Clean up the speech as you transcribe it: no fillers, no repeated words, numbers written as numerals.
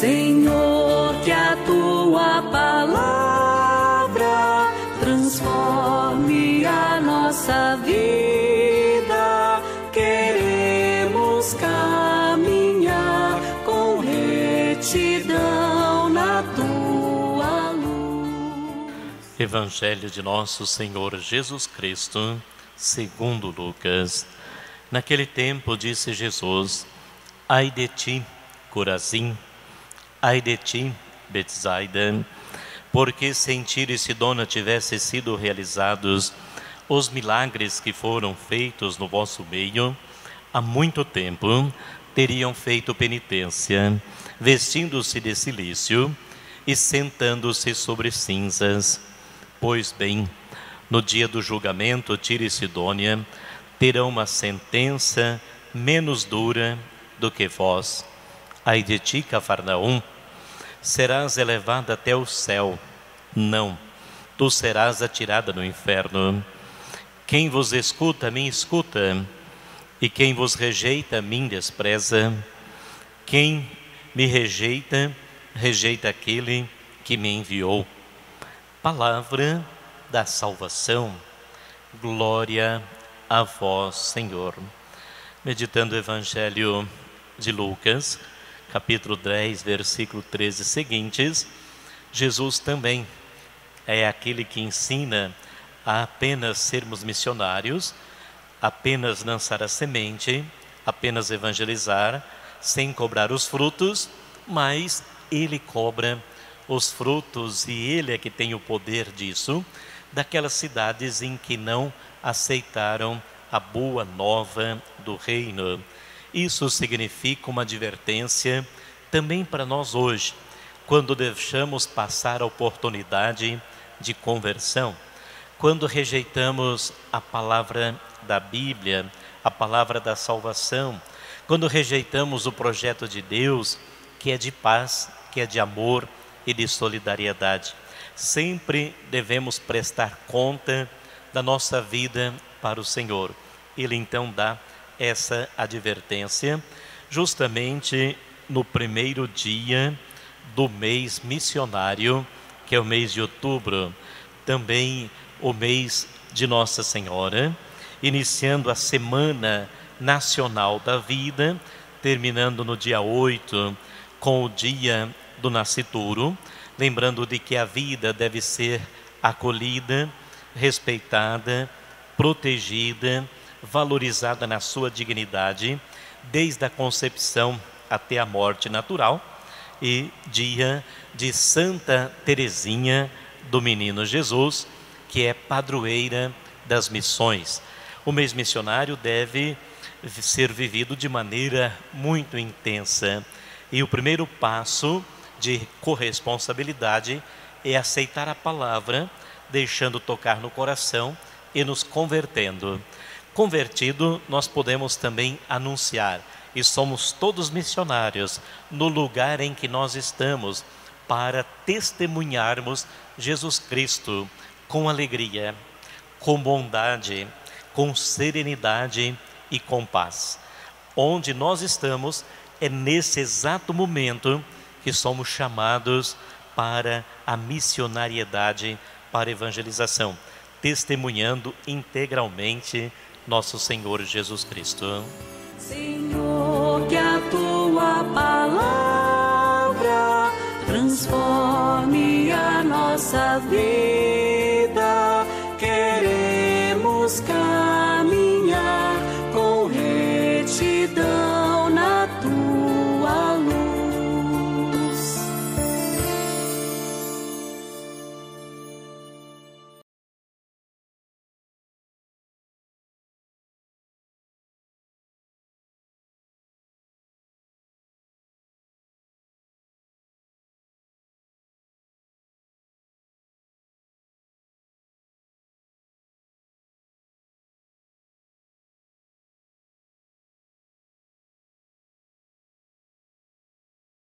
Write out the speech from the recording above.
Senhor, que a tua palavra transforme a nossa vida. Queremos caminhar com retidão na tua luz. Evangelho de nosso Senhor Jesus Cristo, segundo Lucas. Naquele tempo disse Jesus: ai de ti, Corazim, ai de ti, Betsaida, porque se em Tiro e Sidônia tivessem sido realizados os milagres que foram feitos no vosso meio, há muito tempo teriam feito penitência, vestindo-se de cilício e sentando-se sobre cinzas. Pois bem, no dia do julgamento, Tiro e Sidônia terão uma sentença menos dura do que vós. Ai de ti, Cafarnaum, serás elevada até o céu. Não, tu serás atirada no inferno. Quem vos escuta, me escuta, e quem vos rejeita, me despreza. Quem me rejeita, rejeita aquele que me enviou. Palavra da salvação. Glória a vós, Senhor. Meditando o Evangelho de Lucas, capítulo 10, versículo 13 seguintes, Jesus também é aquele que ensina a apenas sermos missionários, apenas lançar a semente, apenas evangelizar, sem cobrar os frutos, mas Ele cobra os frutos e Ele é que tem o poder disso, daquelas cidades em que não aceitaram a boa nova do reino. Isso significa uma advertência também para nós hoje, quando deixamos passar a oportunidade de conversão, quando rejeitamos a palavra da Bíblia, a palavra da salvação, quando rejeitamos o projeto de Deus, que é de paz, que é de amor e de solidariedade. Sempre devemos prestar conta da nossa vida para o Senhor. Ele então dá essa advertência justamente no primeiro dia do mês missionário, que é o mês de outubro, também o mês de Nossa Senhora, iniciando a Semana Nacional da Vida, terminando no dia 8 com o dia do nascituro, lembrando de que a vida deve ser acolhida, respeitada, protegida, valorizada na sua dignidade, desde a concepção até a morte natural, e dia de Santa Teresinha do Menino Jesus, que é padroeira das missões. O mês missionário deve ser vivido de maneira muito intensa, e o primeiro passo de corresponsabilidade é aceitar a palavra, deixando tocar no coração e nos convertendo. Convertido, nós podemos também anunciar, e somos todos missionários no lugar em que nós estamos, para testemunharmos Jesus Cristo com alegria, com bondade, com serenidade e com paz. Onde nós estamos, é nesse exato momento que somos chamados para a missionariedade, para a evangelização, testemunhando integralmente nosso Senhor Jesus Cristo. Senhor, que a tua palavra transforme a nossa vida. Queremos